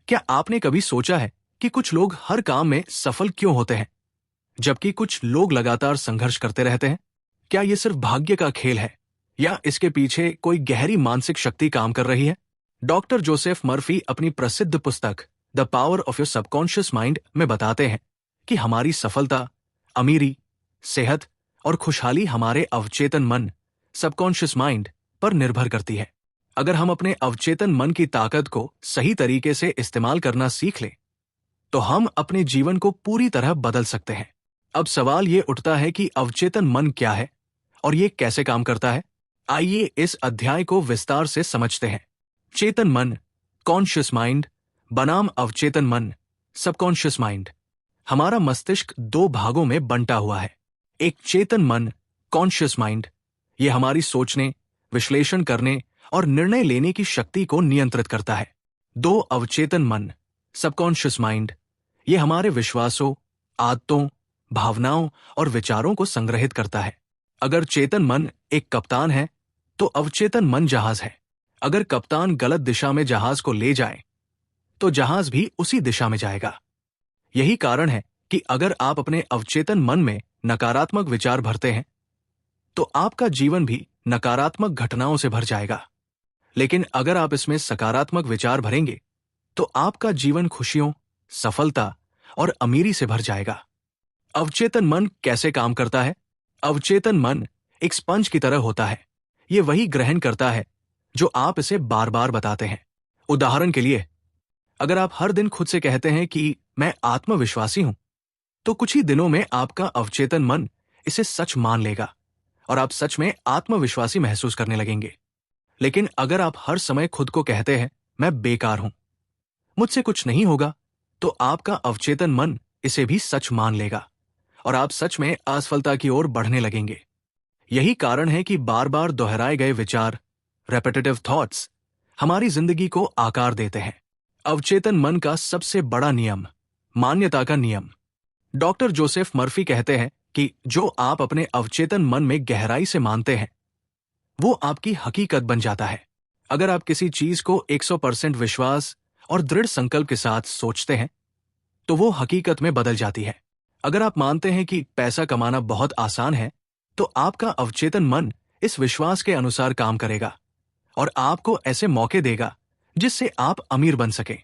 क्या आपने कभी सोचा है कि कुछ लोग हर काम में सफल क्यों होते हैं, जबकि कुछ लोग लगातार संघर्ष करते रहते हैं? क्या ये सिर्फ भाग्य का खेल है या इसके पीछे कोई गहरी मानसिक शक्ति काम कर रही है? डॉक्टर जोसेफ मर्फी अपनी प्रसिद्ध पुस्तक the power of your subconscious mind में बताते हैं कि हमारी सफलता, अमीरी, सेहत और खुशहाली हमारे अवचेतन मन, सबकॉन्शियस माइंड पर निर्भर करती है। अगर हम अपने अवचेतन मन की ताकत को सही तरीके से इस्तेमाल करना सीख लें, तो हम अपने जीवन को पूरी तरह बदल सकते हैं। अब सवाल ये उठता है कि अवचेतन मन क्या है और ये कैसे काम करता है? आइए इस अध्याय को विस्तार से समझते हैं। चेतन मन, कॉन्शियस माइंड बनाम अवचेतन मन, सबकॉन्शियस माइंड। हमारा मस्तिष्क दो भागों में बंटा हुआ है। एक चेतन मन, कॉन्शियस माइंड, ये हमारी सोचने, विश्लेषण करने और निर्णय लेने की शक्ति को नियंत्रित करता है। दो अवचेतन मन, सबकॉन्शियस माइंड, ये हमारे विश्वासों, आदतों, भावनाओं और विचारों को संग्रहित करता है। अगर चेतन मन एक कप्तान है, तो अवचेतन मन जहाज है। अगर कप्तान गलत दिशा में जहाज को ले जाए, तो जहाज भी उसी दिशा में जाएगा। यही कारण है कि अगर आप अपने अवचेतन मन में नकारात्मक विचार भरते हैं, तो आपका जीवन भी नकारात्मक घटनाओं से भर जाएगा। लेकिन अगर आप इसमें सकारात्मक विचार भरेंगे, तो आपका जीवन खुशियों, सफलता और अमीरी से भर जाएगा। अवचेतन मन कैसे काम करता है? अवचेतन मन एक स्पंज की तरह होता है। ये वही ग्रहण करता है जो आप इसे बार बार बताते हैं। उदाहरण के लिए, अगर आप हर दिन खुद से कहते हैं कि मैं आत्मविश्वासी हूं, तो कुछ ही दिनों में आपका अवचेतन मन इसे सच मान लेगा और आप सच में आत्मविश्वासी महसूस करने लगेंगे। लेकिन अगर आप हर समय खुद को कहते हैं मैं बेकार हूं, मुझसे कुछ नहीं होगा, तो आपका अवचेतन मन इसे भी सच मान लेगा और आप सच में असफलता की ओर बढ़ने लगेंगे। यही कारण है कि बार बार दोहराए गए विचार, रेपिटेटिव थॉट्स, हमारी जिंदगी को आकार देते हैं। अवचेतन मन का सबसे बड़ा नियम, मान्यता का नियम। डॉक्टर जोसेफ मर्फी कहते हैं कि जो आप अपने अवचेतन मन में गहराई से मानते हैं, वो आपकी हकीकत बन जाता है। अगर आप किसी चीज को 100% विश्वास और दृढ़ संकल्प के साथ सोचते हैं, तो वो हकीकत में बदल जाती है। अगर आप मानते हैं कि पैसा कमाना बहुत आसान है, तो आपका अवचेतन मन इस विश्वास के अनुसार काम करेगा और आपको ऐसे मौके देगा जिससे आप अमीर बन सकें।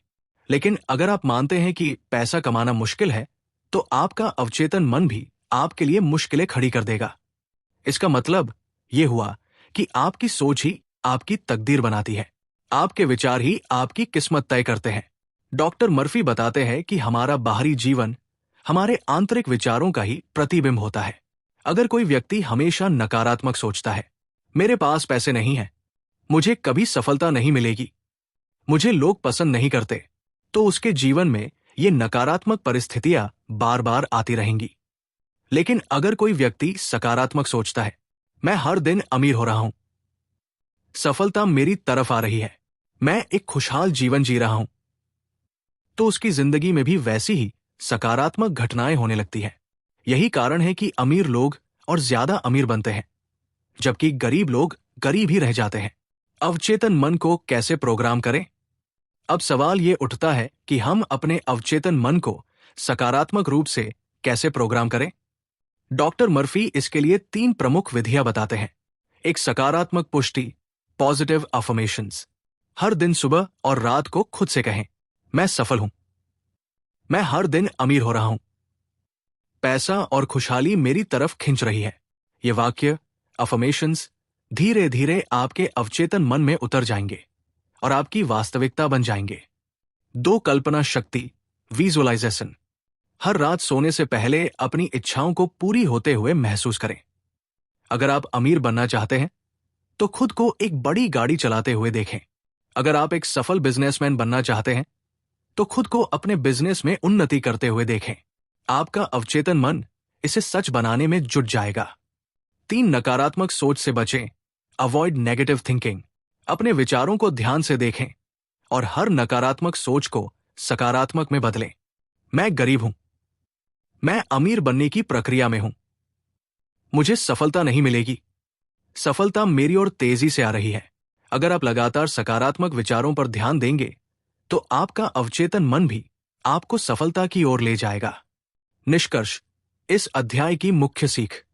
लेकिन अगर आप मानते हैं कि पैसा कमाना मुश्किल है, तो आपका अवचेतन मन भी आपके लिए मुश्किलें खड़ी कर देगा। इसका मतलब ये हुआ कि आपकी सोच ही आपकी तकदीर बनाती है। आपके विचार ही आपकी किस्मत तय करते हैं। डॉक्टर मर्फी बताते हैं कि हमारा बाहरी जीवन हमारे आंतरिक विचारों का ही प्रतिबिंब होता है। अगर कोई व्यक्ति हमेशा नकारात्मक सोचता है, मेरे पास पैसे नहीं है, मुझे कभी सफलता नहीं मिलेगी, मुझे लोग पसंद नहीं करते, तो उसके जीवन में ये नकारात्मक परिस्थितियां बार बार आती रहेंगी। लेकिन अगर कोई व्यक्ति सकारात्मक सोचता है, मैं हर दिन अमीर हो रहा हूं, सफलता मेरी तरफ आ रही है, मैं एक खुशहाल जीवन जी रहा हूं, तो उसकी जिंदगी में भी वैसी ही सकारात्मक घटनाएं होने लगती हैं। यही कारण है कि अमीर लोग और ज्यादा अमीर बनते हैं, जबकि गरीब लोग गरीब ही रह जाते हैं। अवचेतन मन को कैसे प्रोग्राम करें? अब सवाल ये उठता है कि हम अपने अवचेतन मन को सकारात्मक रूप से कैसे प्रोग्राम करें? डॉक्टर मर्फी इसके लिए 3 प्रमुख विधियां बताते हैं। एक सकारात्मक पुष्टि, पॉजिटिव अफर्मेशंस। हर दिन सुबह और रात को खुद से कहें, मैं सफल हूं, मैं हर दिन अमीर हो रहा हूं, पैसा और खुशहाली मेरी तरफ खिंच रही है। ये वाक्य, अफर्मेशंस, धीरे धीरे आपके अवचेतन मन में उतर जाएंगे और आपकी वास्तविकता बन जाएंगे। 2 कल्पना शक्ति, विजुअलाइजेशन। हर रात सोने से पहले अपनी इच्छाओं को पूरी होते हुए महसूस करें। अगर आप अमीर बनना चाहते हैं, तो खुद को एक बड़ी गाड़ी चलाते हुए देखें। अगर आप एक सफल बिजनेसमैन बनना चाहते हैं, तो खुद को अपने बिजनेस में उन्नति करते हुए देखें। आपका अवचेतन मन इसे सच बनाने में जुट जाएगा। 3 नकारात्मक सोच से बचें, अवॉइड नेगेटिव थिंकिंग। अपने विचारों को ध्यान से देखें और हर नकारात्मक सोच को सकारात्मक में बदलें। मैं गरीब हूं, मैं अमीर बनने की प्रक्रिया में हूं, मुझे सफलता नहीं मिलेगी, सफलता मेरी ओर तेजी से आ रही है। अगर आप लगातार सकारात्मक विचारों पर ध्यान देंगे, तो आपका अवचेतन मन भी आपको सफलता की ओर ले जाएगा। निष्कर्ष, इस अध्याय की मुख्य सीख: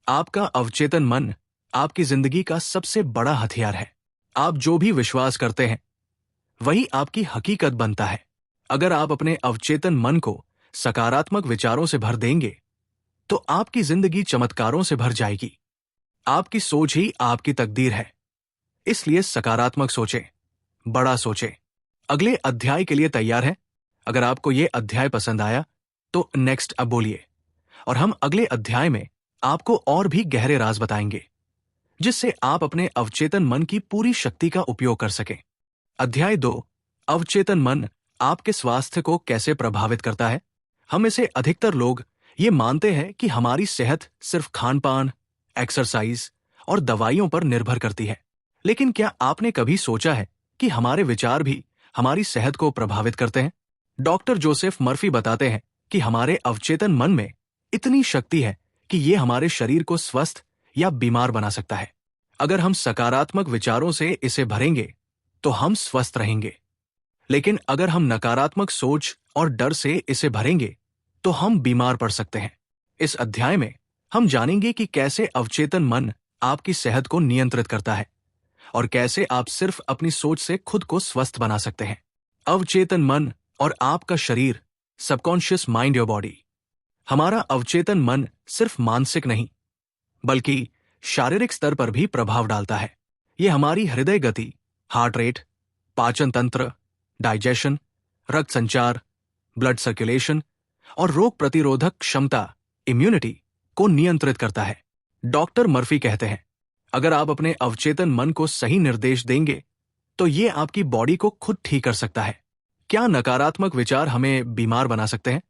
आपका अवचेतन मन आपकी जिंदगी का सबसे बड़ा हथियार है। आप जो भी विश्वास करते हैं वही आपकी हकीकत बनता है। अगर आप अपने अवचेतन मन को सकारात्मक विचारों से भर देंगे तो आपकी जिंदगी चमत्कारों से भर जाएगी। आपकी सोच ही आपकी तकदीर है, इसलिए सकारात्मक सोचें, बड़ा सोचें। अगले अध्याय के लिए तैयार हैं? अगर आपको यह अध्याय पसंद आया तो नेक्स्ट अब बोलिए, और हम अगले अध्याय में आपको और भी गहरे राज बताएंगे जिससे आप अपने अवचेतन मन की पूरी शक्ति का उपयोग कर सकें। अध्याय 2: अवचेतन मन आपके स्वास्थ्य को कैसे प्रभावित करता है। हम में से अधिकतर लोग ये मानते हैं कि हमारी सेहत सिर्फ खान-पान, एक्सरसाइज और दवाइयों पर निर्भर करती है। लेकिन क्या आपने कभी सोचा है कि हमारे विचार भी हमारी सेहत को प्रभावित करते हैं? डॉक्टर जोसेफ मर्फी बताते हैं कि हमारे अवचेतन मन में इतनी शक्ति है कि ये हमारे शरीर को स्वस्थ या बीमार बना सकता है। अगर हम सकारात्मक विचारों से इसे भरेंगे तो हम स्वस्थ रहेंगे, लेकिन अगर हम नकारात्मक सोच और डर से इसे भरेंगे तो हम बीमार पड़ सकते हैं। इस अध्याय में हम जानेंगे कि कैसे अवचेतन मन आपकी सेहत को नियंत्रित करता है और कैसे आप सिर्फ अपनी सोच से खुद को स्वस्थ बना सकते हैं। अवचेतन मन और आपका शरीर, सबकॉन्शियस माइंड योर बॉडी। हमारा अवचेतन मन सिर्फ मानसिक नहीं बल्कि शारीरिक स्तर पर भी प्रभाव डालता है। यह हमारी हृदय गति, हार्ट रेट, पाचन तंत्र, डाइजेशन, रक्त संचार, ब्लड सर्कुलेशन और रोग प्रतिरोधक क्षमता, इम्यूनिटी को नियंत्रित करता है। डॉक्टर मर्फी कहते हैं, अगर आप अपने अवचेतन मन को सही निर्देश देंगे तो ये आपकी बॉडी को खुद ठीक कर सकता है। क्या नकारात्मक विचार हमें बीमार बना सकते हैं?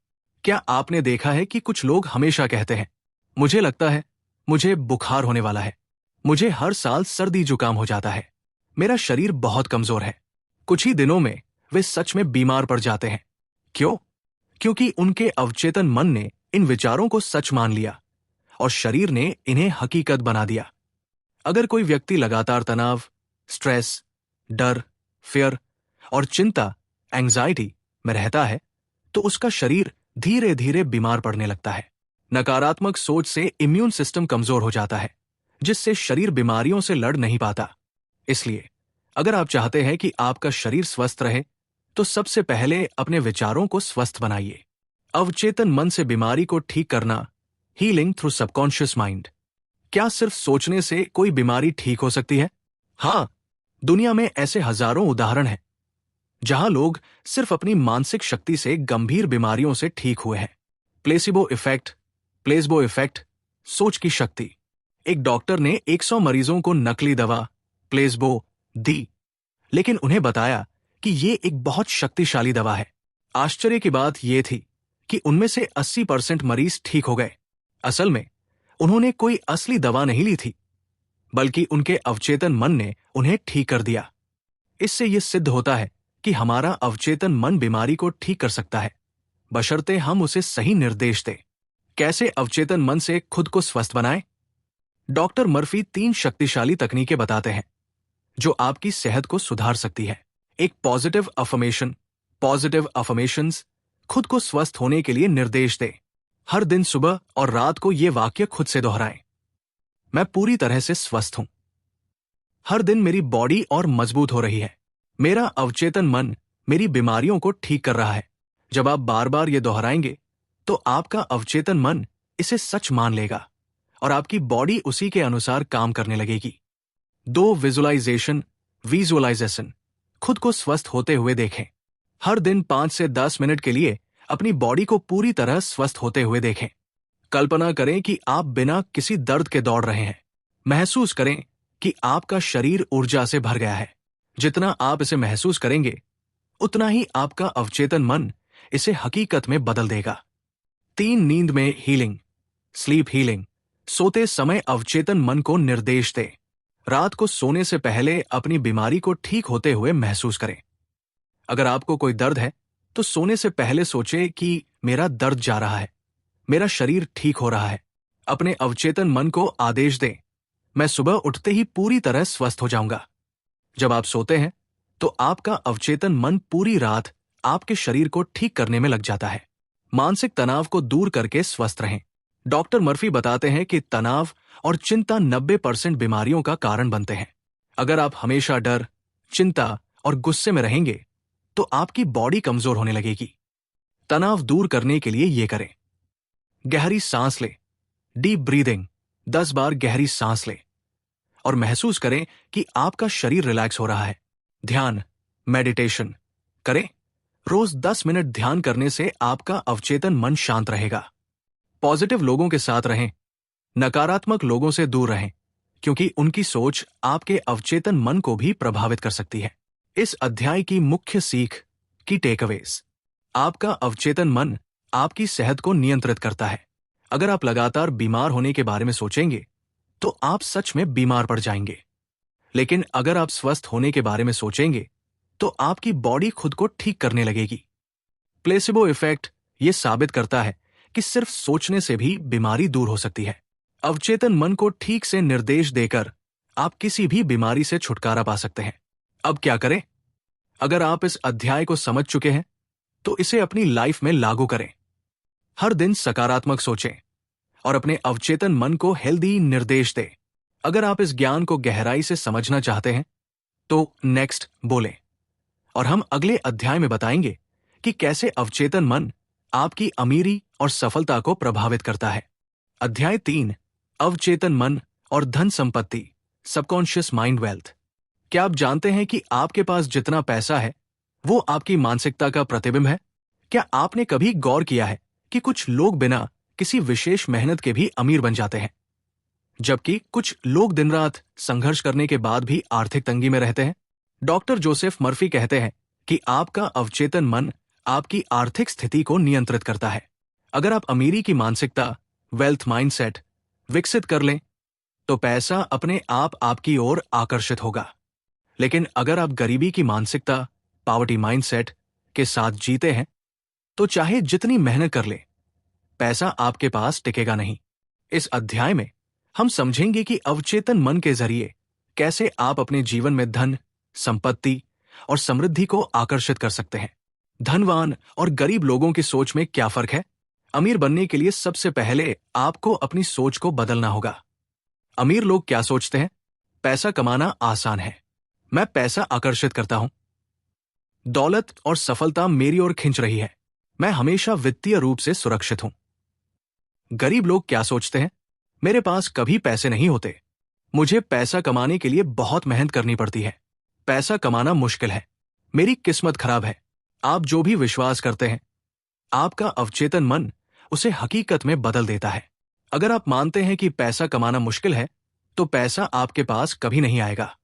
क्या आपने देखा है कि कुछ लोग हमेशा कहते हैं, मुझे लगता है मुझे बुखार होने वाला है, मुझे हर साल सर्दी जुकाम हो जाता है, मेरा शरीर बहुत कमजोर है। कुछ ही दिनों में वे सच में बीमार पड़ जाते हैं। क्यों? क्योंकि उनके अवचेतन मन ने इन विचारों को सच मान लिया और शरीर ने इन्हें हकीकत बना दिया। अगर कोई व्यक्ति लगातार तनाव, स्ट्रेस, डर, फियर और चिंता, एंजाइटी में रहता है तो उसका शरीर धीरे धीरे बीमार पड़ने लगता है। नकारात्मक सोच से इम्यून सिस्टम कमजोर हो जाता है, जिससे शरीर बीमारियों से लड़ नहीं पाता। इसलिए अगर आप चाहते हैं कि आपका शरीर स्वस्थ रहे तो सबसे पहले अपने विचारों को स्वस्थ बनाइए। अवचेतन मन से बीमारी को ठीक करना, हीलिंग थ्रू सबकॉन्शियस माइंड। क्या सिर्फ सोचने से कोई बीमारी ठीक हो सकती है? हाँ, दुनिया में ऐसे हजारों उदाहरण हैं जहां लोग सिर्फ अपनी मानसिक शक्ति से गंभीर बीमारियों से ठीक हुए हैं। प्लेसिबो इफेक्ट, सोच की शक्ति। एक डॉक्टर ने 100 मरीजों को नकली दवा प्लेसबो दी, लेकिन उन्हें बताया कि ये एक बहुत शक्तिशाली दवा है। आश्चर्य की बात यह थी कि उनमें से 80% मरीज ठीक हो गए। असल में उन्होंने कोई असली दवा नहीं ली थी, बल्कि उनके अवचेतन मन ने उन्हें ठीक कर दिया। इससे यह सिद्ध होता है कि हमारा अवचेतन मन बीमारी को ठीक कर सकता है, बशर्ते हम उसे सही निर्देश दें। कैसे अवचेतन मन से खुद को स्वस्थ बनाएं? डॉक्टर मर्फी 3 शक्तिशाली तकनीकें बताते हैं जो आपकी सेहत को सुधार सकती है। एक पॉजिटिव अफर्मेशंस खुद को स्वस्थ होने के लिए निर्देश दे। हर दिन सुबह और रात को ये वाक्य खुद से दोहराएं। मैं पूरी तरह से स्वस्थ हूं। हर दिन मेरी बॉडी और मजबूत हो रही है। मेरा अवचेतन मन मेरी बीमारियों को ठीक कर रहा है। जब आप बार बार ये दोहराएंगे तो आपका अवचेतन मन इसे सच मान लेगा और आपकी बॉडी उसी के अनुसार काम करने लगेगी। 2 विजुअलाइजेशन खुद को स्वस्थ होते हुए देखें। हर दिन 5 से 10 मिनट के लिए अपनी बॉडी को पूरी तरह स्वस्थ होते हुए देखें। कल्पना करें कि आप बिना किसी दर्द के दौड़ रहे हैं। महसूस करें कि आपका शरीर ऊर्जा से भर गया है। जितना आप इसे महसूस करेंगे उतना ही आपका अवचेतन मन इसे हकीकत में बदल देगा। 3 नींद में हीलिंग, स्लीप हीलिंग। सोते समय अवचेतन मन को निर्देश दें। रात को सोने से पहले अपनी बीमारी को ठीक होते हुए महसूस करें। अगर आपको कोई दर्द है तो सोने से पहले सोचें कि मेरा दर्द जा रहा है, मेरा शरीर ठीक हो रहा है। अपने अवचेतन मन को आदेश दें, मैं सुबह उठते ही पूरी तरह स्वस्थ हो जाऊंगा। जब आप सोते हैं तो आपका अवचेतन मन पूरी रात आपके शरीर को ठीक करने में लग जाता है। मानसिक तनाव को दूर करके स्वस्थ रहें। डॉक्टर मर्फी बताते हैं कि तनाव और चिंता 90% बीमारियों का कारण बनते हैं। अगर आप हमेशा डर, चिंता और गुस्से में रहेंगे तो आपकी बॉडी कमजोर होने लगेगी। तनाव दूर करने के लिए ये करें। गहरी सांस लें, डीप ब्रीदिंग, 10 बार गहरी सांस लें और महसूस करें कि आपका शरीर रिलैक्स हो रहा है। ध्यान, मेडिटेशन करें। रोज 10 मिनट ध्यान करने से आपका अवचेतन मन शांत रहेगा। पॉजिटिव लोगों के साथ रहें, नकारात्मक लोगों से दूर रहें, क्योंकि उनकी सोच आपके अवचेतन मन को भी प्रभावित कर सकती है। इस अध्याय की मुख्य सीख की टेकअवेज। आपका अवचेतन मन आपकी सेहत को नियंत्रित करता है। अगर आप लगातार बीमार होने के बारे में सोचेंगे तो आप सच में बीमार पड़ जाएंगे। लेकिन अगर आप स्वस्थ होने के बारे में सोचेंगे तो आपकी बॉडी खुद को ठीक करने लगेगी। प्लेसिबो इफेक्ट ये साबित करता है कि सिर्फ सोचने से भी बीमारी दूर हो सकती है। अवचेतन मन को ठीक से निर्देश देकर आप किसी भी बीमारी से छुटकारा पा सकते हैं। अब क्या करें? अगर आप इस अध्याय को समझ चुके हैं तो इसे अपनी लाइफ में लागू करें। हर दिन सकारात्मक सोचें और अपने अवचेतन मन को हेल्दी निर्देश दें। अगर आप इस ज्ञान को गहराई से समझना चाहते हैं तो नेक्स्ट बोलें और हम अगले अध्याय में बताएंगे कि कैसे अवचेतन मन आपकी अमीरी और सफलता को प्रभावित करता है। अध्याय 3, अवचेतन मन और धन संपत्ति, सबकॉन्शियस माइंड वेल्थ। क्या आप जानते हैं कि आपके पास जितना पैसा है वो आपकी मानसिकता का प्रतिबिंब है? क्या आपने कभी गौर किया है कि कुछ लोग बिना किसी विशेष मेहनत के भी अमीर बन जाते हैं, जबकि कुछ लोग दिन रात संघर्ष करने के बाद भी आर्थिक तंगी में रहते हैं? डॉक्टर जोसेफ मर्फी कहते हैं कि आपका अवचेतन मन आपकी आर्थिक स्थिति को नियंत्रित करता है। अगर आप अमीरी की मानसिकता, वेल्थ माइंडसेट विकसित कर लें तो पैसा अपने आप आपकी ओर आकर्षित होगा। लेकिन अगर आप गरीबी की मानसिकता, पॉवर्टी माइंडसेट के साथ जीते हैं तो चाहे जितनी मेहनत कर ले, पैसा आपके पास टिकेगा नहीं। इस अध्याय में हम समझेंगे कि अवचेतन मन के जरिए कैसे आप अपने जीवन में धन, संपत्ति और समृद्धि को आकर्षित कर सकते हैं। धनवान और गरीब लोगों की सोच में क्या फर्क है? अमीर बनने के लिए सबसे पहले आपको अपनी सोच को बदलना होगा। अमीर लोग क्या सोचते हैं? पैसा कमाना आसान है, मैं पैसा आकर्षित करता हूं, दौलत और सफलता मेरी ओर खिंच रही है, मैं हमेशा वित्तीय रूप से सुरक्षित हूं। गरीब लोग क्या सोचते हैं? मेरे पास कभी पैसे नहीं होते, मुझे पैसा कमाने के लिए बहुत मेहनत करनी पड़ती है, पैसा कमाना मुश्किल है, मेरी किस्मत खराब है। आप जो भी विश्वास करते हैं, आपका अवचेतन मन उसे हकीकत में बदल देता है। अगर आप मानते हैं कि पैसा कमाना मुश्किल है तो पैसा आपके पास कभी नहीं आएगा।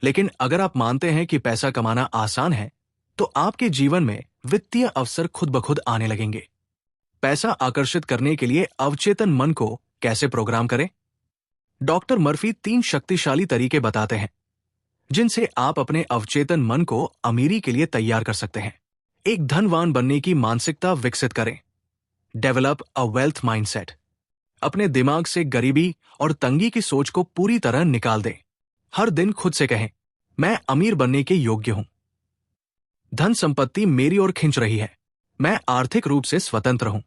लेकिन अगर आप मानते हैं कि पैसा कमाना आसान है तो आपके जीवन में वित्तीय अवसर खुद ब खुद आने लगेंगे। पैसा आकर्षित करने के लिए अवचेतन मन को कैसे प्रोग्राम करें? डॉक्टर मर्फी 3 शक्तिशाली तरीके बताते हैं जिनसे आप अपने अवचेतन मन को अमीरी के लिए तैयार कर सकते हैं। एक धनवान बनने की मानसिकता विकसित करें। Develop a wealth mindset. अपने दिमाग से गरीबी और तंगी की सोच को पूरी तरह निकाल दें। हर दिन खुद से कहें, मैं अमीर बनने के योग्य हूं, धन संपत्ति मेरी ओर खिंच रही है, मैं आर्थिक रूप से स्वतंत्र हूं।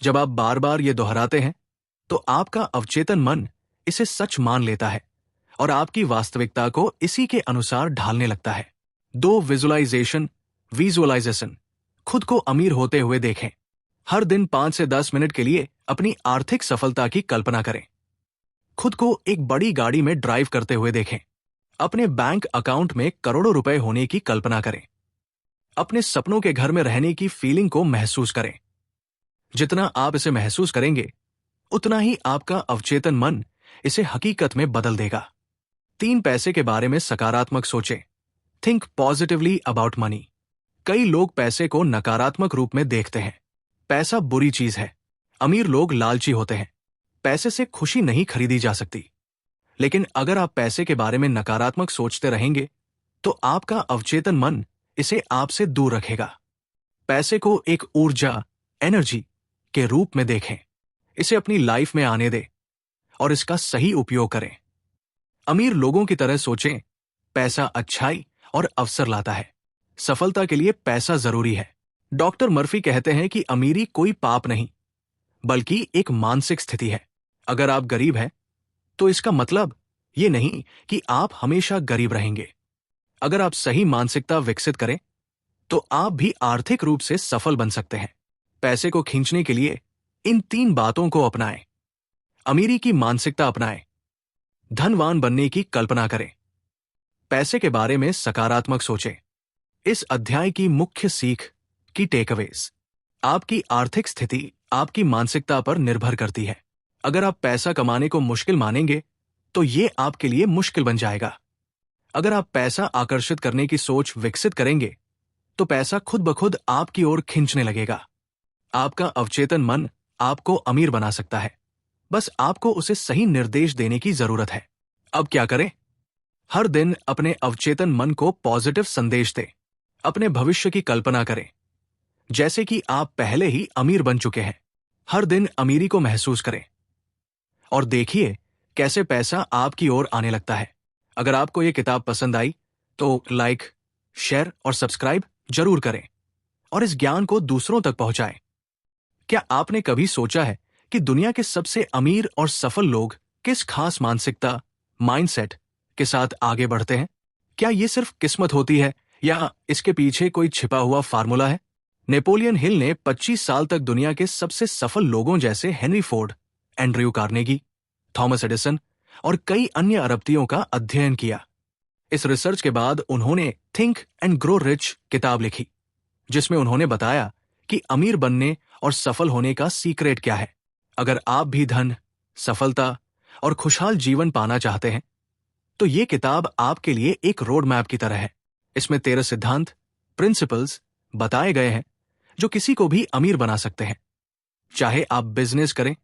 जब आप बार बार ये दोहराते हैं तो आपका अवचेतन मन इसे सच मान लेता है और आपकी वास्तविकता को इसी के अनुसार ढालने लगता है। 2 विजुअलाइजेशन। खुद को अमीर होते हुए देखें। हर दिन 5 से 10 मिनट के लिए अपनी आर्थिक सफलता की कल्पना करें। खुद को एक बड़ी गाड़ी में ड्राइव करते हुए देखें। अपने बैंक अकाउंट में करोड़ों रुपए होने की कल्पना करें। अपने सपनों के घर में रहने की फीलिंग को महसूस करें। जितना आप इसे महसूस करेंगे उतना ही आपका अवचेतन मन इसे हकीकत में बदल देगा। 3 पैसे के बारे में सकारात्मक सोचें। Think positively about money. कई लोग पैसे को नकारात्मक रूप में देखते हैं। पैसा बुरी चीज है। अमीर लोग लालची होते हैं। पैसे से खुशी नहीं खरीदी जा सकती। लेकिन अगर आप पैसे के बारे में नकारात्मक सोचते रहेंगे तो आपका अवचेतन मन इसे आपसे दूर रखेगा। पैसे को एक ऊर्जा, एनर्जी के रूप में देखें। इसे अपनी लाइफ में आने दें और इसका सही उपयोग करें। अमीर लोगों की तरह सोचें, पैसा अच्छाई और अवसर लाता है। सफलता के लिए पैसा जरूरी है। डॉक्टर मर्फी कहते हैं कि अमीरी कोई पाप नहीं, बल्कि एक मानसिक स्थिति है। अगर आप गरीब हैं, तो इसका मतलब ये नहीं कि आप हमेशा गरीब रहेंगे। अगर आप सही मानसिकता विकसित करें, तो आप भी आर्थिक रूप से सफल बन सकते हैं। पैसे को खींचने के लिए इन 3 बातों को अपनाएं। अमीरी की मानसिकता अपनाएं, धनवान बनने की कल्पना करें, पैसे के बारे में सकारात्मक सोचें। इस अध्याय की मुख्य सीख की टेकअवेज। आपकी आर्थिक स्थिति आपकी मानसिकता पर निर्भर करती है। अगर आप पैसा कमाने को मुश्किल मानेंगे, तो ये आपके लिए मुश्किल बन जाएगा। अगर आप पैसा आकर्षित करने की सोच विकसित करेंगे, तो पैसा खुद ब खुद आपकी ओर खींचने लगेगा। आपका अवचेतन मन आपको अमीर बना सकता है, बस आपको उसे सही निर्देश देने की जरूरत है। अब क्या करें? हर दिन अपने अवचेतन मन को पॉजिटिव संदेश दें। अपने भविष्य की कल्पना करें, जैसे कि आप पहले ही अमीर बन चुके हैं। हर दिन अमीरी को महसूस करें और देखिए कैसे पैसा आपकी ओर आने लगता है। अगर आपको यह किताब पसंद आई, तो लाइक, शेयर और सब्सक्राइब जरूर करें और इस ज्ञान को दूसरों तक पहुंचाएं। क्या आपने कभी सोचा है कि दुनिया के सबसे अमीर और सफल लोग किस खास मानसिकता, माइंडसेट के साथ आगे बढ़ते हैं? क्या ये सिर्फ किस्मत होती है या इसके पीछे कोई छिपा हुआ फार्मूला है? नेपोलियन हिल ने 25 साल तक दुनिया के सबसे सफल लोगों जैसे Henry Ford, Andrew Carnegie, Thomas Edison और कई अन्य अरबपतियों का अध्ययन किया। इस रिसर्च के बाद उन्होंने थिंक एंड ग्रो रिच किताब लिखी, जिसमें उन्होंने बताया कि अमीर बनने और सफल होने का सीक्रेट क्या है। अगर आप भी धन, सफलता और खुशहाल जीवन पाना चाहते हैं, तो ये किताब आपके लिए एक रोड मैप की तरह है। इसमें 13 सिद्धांत, प्रिंसिपल्स बताए गए हैं जो किसी को भी अमीर बना सकते हैं। चाहे आप बिजनेस करें,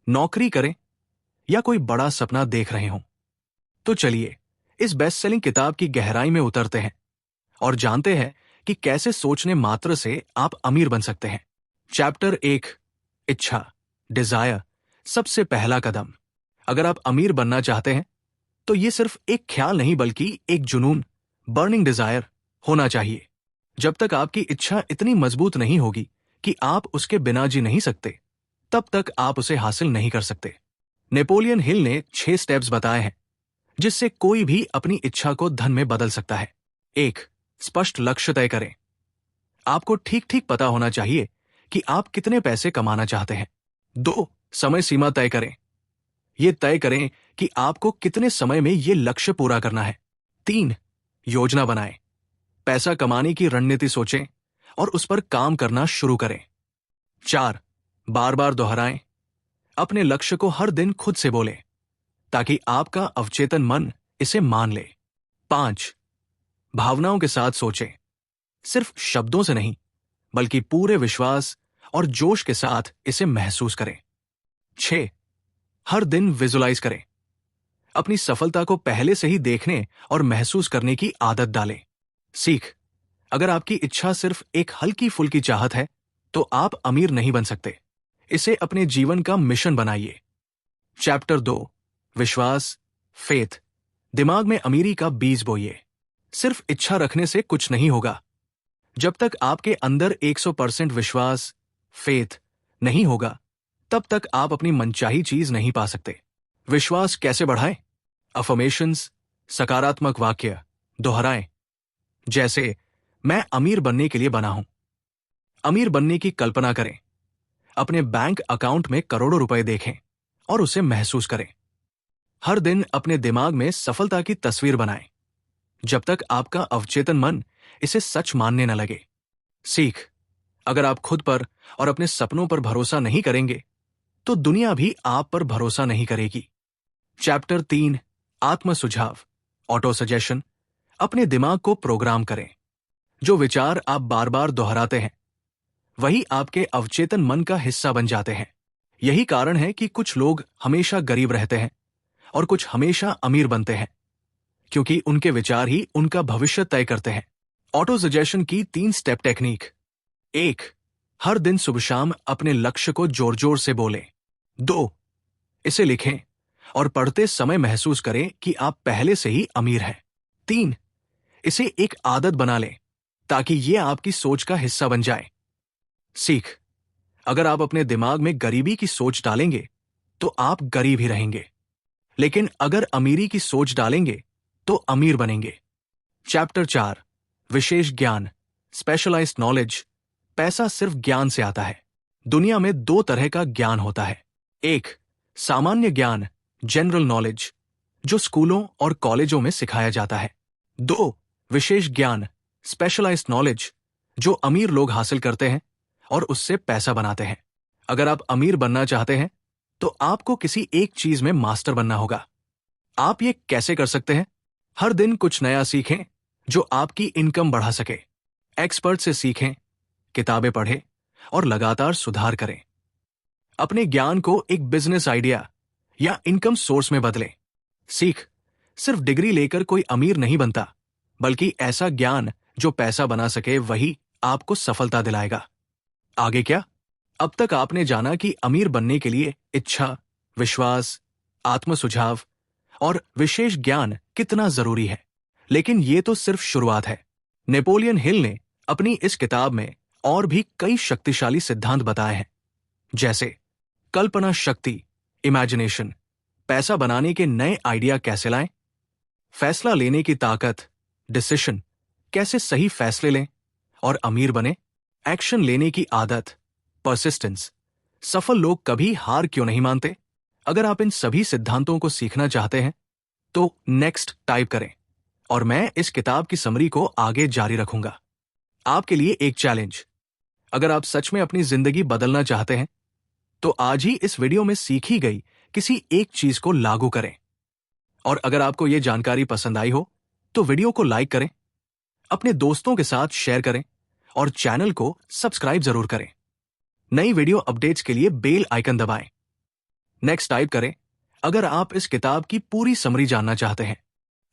नौकरी करें या कोई बड़ा सपना देख रहे हों। तो चलिए इस बेस्ट सेलिंग किताब की गहराई में उतरते हैं और जानते हैं कि कैसे सोचने मात्र से आप अमीर बन सकते हैं। चैप्टर 1, इच्छा, डिजायर, सबसे पहला कदम। अगर आप अमीर बनना चाहते हैं, तो ये सिर्फ एक ख्याल नहीं बल्कि एक जुनून, बर्निंग डिजायर होना चाहिए। जब तक आपकी इच्छा इतनी मजबूत नहीं होगी कि आप उसके बिना जी नहीं सकते, तब तक आप उसे हासिल नहीं कर सकते। नेपोलियन हिल ने 6 स्टेप्स बताए हैं जिससे कोई भी अपनी इच्छा को धन में बदल सकता है। 1, स्पष्ट लक्ष्य तय करें। आपको ठीक ठीक पता होना चाहिए कि आप कितने पैसे कमाना चाहते हैं। 2, समय सीमा तय करें। यह तय करें कि आपको कितने समय में यह लक्ष्य पूरा करना है। 3, योजना बनाएं। पैसा कमाने की रणनीति सोचें और उस पर काम करना शुरू करें। 4, बार बार दोहराएं। अपने लक्ष्य को हर दिन खुद से बोलें ताकि आपका अवचेतन मन इसे मान ले। 5, भावनाओं के साथ सोचें, सिर्फ शब्दों से नहीं बल्कि पूरे विश्वास और जोश के साथ इसे महसूस करें। 6, हर दिन विजुलाइज करें। अपनी सफलता को पहले से ही देखने और महसूस करने की आदत डालें। सीख, अगर आपकी इच्छा सिर्फ एक हल्की फुल्की चाहत है, तो आप अमीर नहीं बन सकते। इसे अपने जीवन का मिशन बनाइए। चैप्टर 2, विश्वास, फेथ, दिमाग में अमीरी का बीज बोइए। सिर्फ इच्छा रखने से कुछ नहीं होगा। जब तक आपके अंदर 100% विश्वास, फेथ नहीं होगा, तब तक आप अपनी मनचाही चीज नहीं पा सकते। विश्वास कैसे बढ़ाएं? अफर्मेशंस, सकारात्मक वाक्य दोहराएं, जैसे मैं अमीर बनने के लिए बना हूं। अमीर बनने की कल्पना करें। अपने बैंक अकाउंट में करोड़ों रुपए देखें और उसे महसूस करें। हर दिन अपने दिमाग में सफलता की तस्वीर बनाएं, जब तक आपका अवचेतन मन इसे सच मानने न लगे। सीख, अगर आप खुद पर और अपने सपनों पर भरोसा नहीं करेंगे, तो दुनिया भी आप पर भरोसा नहीं करेगी। चैप्टर 3, आत्म सुझाव, ऑटो सजेशन, अपने दिमाग को प्रोग्राम करें। जो विचार आप बार बार दोहराते हैं, वही आपके अवचेतन मन का हिस्सा बन जाते हैं। यही कारण है कि कुछ लोग हमेशा गरीब रहते हैं और कुछ हमेशा अमीर बनते हैं, क्योंकि उनके विचार ही उनका भविष्य तय करते हैं। ऑटो सजेशन की 3 स्टेप टेक्निक। 1, हर दिन सुबह शाम अपने लक्ष्य को जोर जोर से बोलें। 2, इसे लिखें और पढ़ते समय महसूस करें कि आप पहले से ही अमीर हैं। 3, इसे एक आदत बना लें ताकि ये आपकी सोच का हिस्सा बन जाए। सीख, अगर आप अपने दिमाग में गरीबी की सोच डालेंगे तो आप गरीब ही रहेंगे, लेकिन अगर अमीरी की सोच डालेंगे तो अमीर बनेंगे। चैप्टर 4, विशेष ज्ञान, स्पेशलाइज्ड नॉलेज। पैसा सिर्फ ज्ञान से आता है। दुनिया में दो तरह का ज्ञान होता है। एक, सामान्य ज्ञान, जनरल नॉलेज, जो स्कूलों और कॉलेजों में सिखाया जाता है। दो, विशेष ज्ञान, स्पेशलाइज्ड नॉलेज, जो अमीर लोग हासिल करते हैं और उससे पैसा बनाते हैं। अगर आप अमीर बनना चाहते हैं तो आपको किसी एक चीज में मास्टर बनना होगा। आप ये कैसे कर सकते हैं? हर दिन कुछ नया सीखें जो आपकी इनकम बढ़ा सके। एक्सपर्ट से सीखें, किताबें पढ़ें और लगातार सुधार करें। अपने ज्ञान को एक बिजनेस आइडिया या इनकम सोर्स में बदलें। सीख, सिर्फ डिग्री लेकर कोई अमीर नहीं बनता, बल्कि ऐसा ज्ञान जो पैसा बना सके वही आपको सफलता दिलाएगा। आगे क्या? अब तक आपने जाना कि अमीर बनने के लिए इच्छा, विश्वास, आत्म सुझाव और विशेष ज्ञान कितना जरूरी है। लेकिन ये तो सिर्फ शुरुआत है। नेपोलियन हिल ने अपनी इस किताब में और भी कई शक्तिशाली सिद्धांत बताए हैं, जैसे कल्पना शक्ति, इमेजिनेशन, पैसा बनाने के नए आइडिया कैसे लाएं, फैसला लेने की ताकत, डिसीशन, कैसे सही फैसले लें और अमीर बने, एक्शन लेने की आदत, परसिस्टेंस, सफल लोग कभी हार क्यों नहीं मानते। अगर आप इन सभी सिद्धांतों को सीखना चाहते हैं तो नेक्स्ट टाइप करें और मैं इस किताब की समरी को आगे जारी रखूंगा। आपके लिए एक चैलेंज, अगर आप सच में अपनी जिंदगी बदलना चाहते हैं तो आज ही इस वीडियो में सीखी गई किसी एक चीज को लागू करें। और अगर आपको यह जानकारी पसंद आई हो तो वीडियो को लाइक करें, अपने दोस्तों के साथ शेयर करें और चैनल को सब्सक्राइब जरूर करें। नई वीडियो अपडेट्स के लिए बेल आइकन दबाएं। नेक्स्ट टाइप करें अगर आप इस किताब की पूरी समरी जानना चाहते हैं।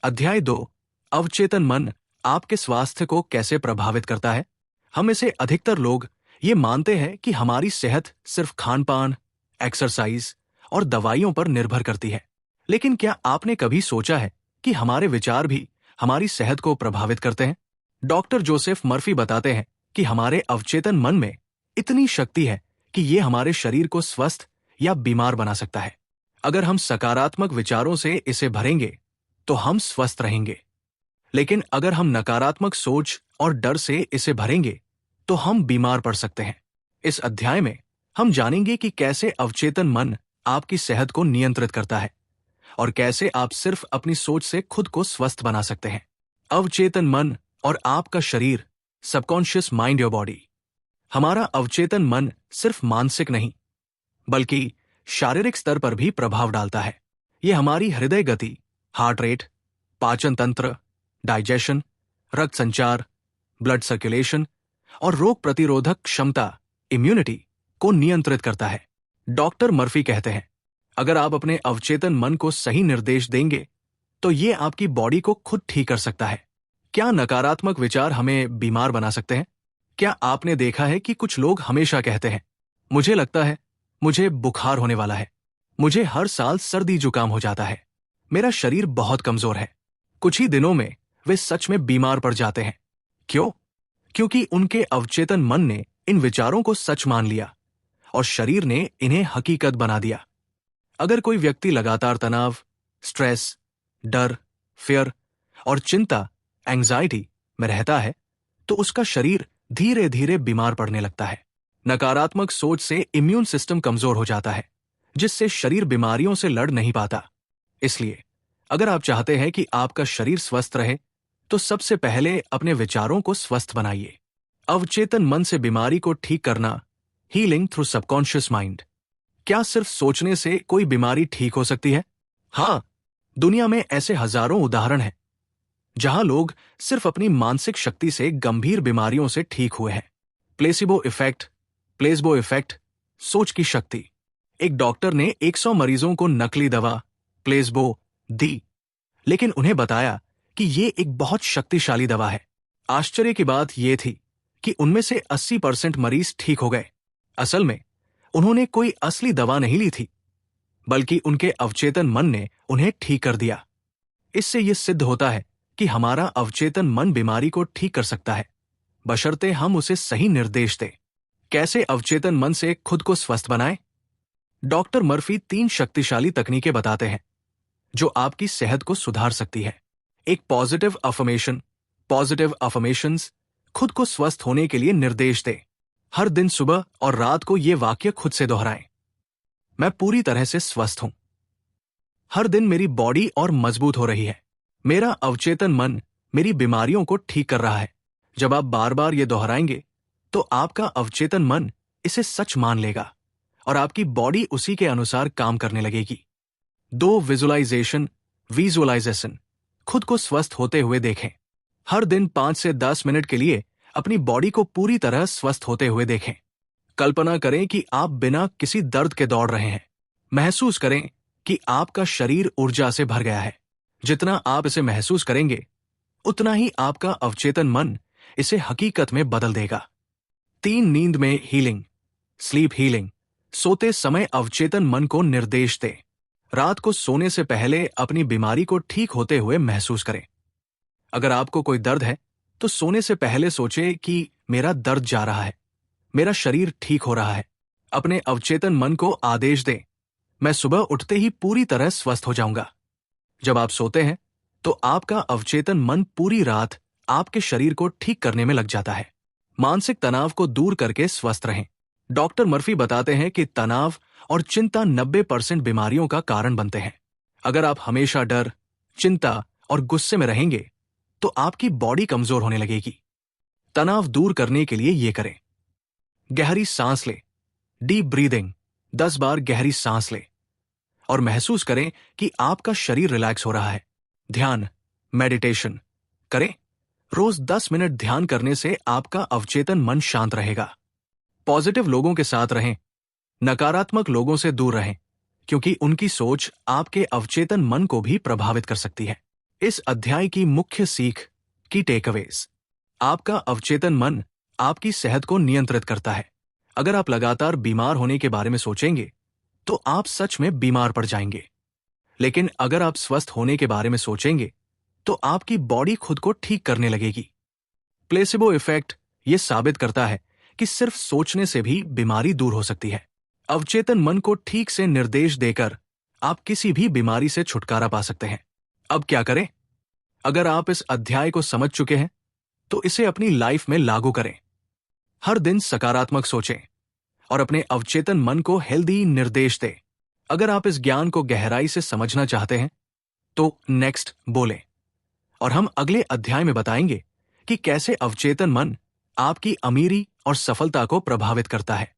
अध्याय 2, अवचेतन मन आपके स्वास्थ्य को कैसे प्रभावित करता है। हम में से अधिकतर लोग ये मानते हैं कि हमारी सेहत सिर्फ खान-पान, एक्सरसाइज और दवाइयों पर निर्भर करती है। लेकिन क्या आपने कभी सोचा है कि हमारे विचार भी हमारी सेहत को प्रभावित करते हैं? डॉक्टर जोसेफ मर्फी बताते हैं कि हमारे अवचेतन मन में इतनी शक्ति है कि ये हमारे शरीर को स्वस्थ या बीमार बना सकता है। अगर हम सकारात्मक विचारों से इसे भरेंगे तो हम स्वस्थ रहेंगे, लेकिन अगर हम नकारात्मक सोच और डर से इसे भरेंगे तो हम बीमार पड़ सकते हैं। इस अध्याय में हम जानेंगे कि कैसे अवचेतन मन आपकी सेहत को नियंत्रित करता है और कैसे आप सिर्फ अपनी सोच से खुद को स्वस्थ बना सकते हैं। अवचेतन मन और आपका शरीर, सबकॉन्शियस माइंड योर बॉडी। हमारा अवचेतन मन सिर्फ मानसिक नहीं बल्कि शारीरिक स्तर पर भी प्रभाव डालता है। यह हमारी हृदय गति, हार्ट रेट, पाचन तंत्र, डाइजेशन, रक्त संचार, ब्लड सर्कुलेशन और रोग प्रतिरोधक क्षमता, इम्यूनिटी को नियंत्रित करता है। डॉक्टर मर्फी कहते हैं, अगर आप अपने अवचेतन मन को सही निर्देश देंगे तो ये आपकी बॉडी को खुद ठीक कर सकता है। क्या नकारात्मक विचार हमें बीमार बना सकते हैं? क्या आपने देखा है कि कुछ लोग हमेशा कहते हैं, मुझे लगता है मुझे बुखार होने वाला है, मुझे हर साल सर्दी जुकाम हो जाता है, मेरा शरीर बहुत कमजोर है। कुछ ही दिनों में वे सच में बीमार पड़ जाते हैं। क्यों? क्योंकि उनके अवचेतन मन ने इन विचारों को सच मान लिया और शरीर ने इन्हें हकीकत बना दिया। अगर कोई व्यक्ति लगातार तनाव, स्ट्रेस, डर, फियर और चिंता, एंजाइटी में रहता है तो उसका शरीर धीरे धीरे बीमार पड़ने लगता है। नकारात्मक सोच से इम्यून सिस्टम कमजोर हो जाता है, जिससे शरीर बीमारियों से लड़ नहीं पाता। इसलिए अगर आप चाहते हैं कि आपका शरीर स्वस्थ रहे तो सबसे पहले अपने विचारों को स्वस्थ बनाइए। अवचेतन मन से बीमारी को ठीक करना, हीलिंग थ्रू सबकॉन्शियस माइंड। क्या सिर्फ सोचने से कोई बीमारी ठीक हो सकती है? हाँ, दुनिया में ऐसे हजारों उदाहरण हैं जहां लोग सिर्फ अपनी मानसिक शक्ति से गंभीर बीमारियों से ठीक हुए हैं। प्लेसिबो इफेक्ट, सोच की शक्ति। एक डॉक्टर ने 100 मरीजों को नकली दवा प्लेसबो दी, लेकिन उन्हें बताया कि ये एक बहुत शक्तिशाली दवा है। आश्चर्य की बात यह थी कि उनमें से 80% मरीज ठीक हो गए। असल में उन्होंने कोई असली दवा नहीं ली थी, बल्कि उनके अवचेतन मन ने उन्हें ठीक कर दिया। इससे यह सिद्ध होता है कि हमारा अवचेतन मन बीमारी को ठीक कर सकता है, बशर्ते हम उसे सही निर्देश दें। कैसे अवचेतन मन से खुद को स्वस्थ बनाएं? डॉक्टर मर्फी 3 शक्तिशाली तकनीकें बताते हैं जो आपकी सेहत को सुधार सकती है। एक पॉजिटिव अफर्मेशंस खुद को स्वस्थ होने के लिए निर्देश दें। हर दिन सुबह और रात को ये वाक्य खुद से दोहराएं। मैं पूरी तरह से स्वस्थ हूं। हर दिन मेरी बॉडी और मजबूत हो रही है। मेरा अवचेतन मन मेरी बीमारियों को ठीक कर रहा है। जब आप बार बार ये दोहराएंगे तो आपका अवचेतन मन इसे सच मान लेगा और आपकी बॉडी उसी के अनुसार काम करने लगेगी। 2 विजुअलाइजेशन खुद को स्वस्थ होते हुए देखें। हर दिन 5 से 10 मिनट के लिए अपनी बॉडी को पूरी तरह स्वस्थ होते हुए देखें। कल्पना करें कि आप बिना किसी दर्द के दौड़ रहे हैं। महसूस करें कि आपका शरीर ऊर्जा से भर गया है। जितना आप इसे महसूस करेंगे उतना ही आपका अवचेतन मन इसे हकीकत में बदल देगा। 3 नींद में हीलिंग, स्लीप हीलिंग। सोते समय अवचेतन मन को निर्देश दें। रात को सोने से पहले अपनी बीमारी को ठीक होते हुए महसूस करें। अगर आपको कोई दर्द है तो सोने से पहले सोचें कि मेरा दर्द जा रहा है, मेरा शरीर ठीक हो रहा है। अपने अवचेतन मन को आदेश दें, मैं सुबह उठते ही पूरी तरह स्वस्थ हो जाऊंगा। जब आप सोते हैं तो आपका अवचेतन मन पूरी रात आपके शरीर को ठीक करने में लग जाता है। मानसिक तनाव को दूर करके स्वस्थ रहें। डॉक्टर मर्फी बताते हैं कि तनाव और चिंता 90% बीमारियों का कारण बनते हैं। अगर आप हमेशा डर, चिंता और गुस्से में रहेंगे तो आपकी बॉडी कमजोर होने लगेगी। तनाव दूर करने के लिए ये करें। गहरी सांस लें, डीप ब्रीदिंग। 10 बार गहरी सांस लें और महसूस करें कि आपका शरीर रिलैक्स हो रहा है। ध्यान, मेडिटेशन करें। रोज 10 मिनट ध्यान करने से आपका अवचेतन मन शांत रहेगा। पॉजिटिव लोगों के साथ रहें, नकारात्मक लोगों से दूर रहें, क्योंकि उनकी सोच आपके अवचेतन मन को भी प्रभावित कर सकती है। इस अध्याय की मुख्य सीख की टेकअवेज। आपका अवचेतन मन आपकी सेहत को नियंत्रित करता है। अगर आप लगातार बीमार होने के बारे में सोचेंगे तो आप सच में बीमार पड़ जाएंगे। लेकिन अगर आप स्वस्थ होने के बारे में सोचेंगे तो आपकी बॉडी खुद को ठीक करने लगेगी। प्लेसिबो इफेक्ट ये साबित करता है कि सिर्फ सोचने से भी बीमारी दूर हो सकती है। अवचेतन मन को ठीक से निर्देश देकर आप किसी भी बीमारी से छुटकारा पा सकते हैं। अब क्या करें? अगर आप इस अध्याय को समझ चुके हैं तो इसे अपनी लाइफ में लागू करें। हर दिन सकारात्मक सोचें और अपने अवचेतन मन को हेल्दी निर्देश दें। अगर आप इस ज्ञान को गहराई से समझना चाहते हैं तो नेक्स्ट बोलें और हम अगले अध्याय में बताएंगे कि कैसे अवचेतन मन आपकी अमीरी और सफलता को प्रभावित करता है।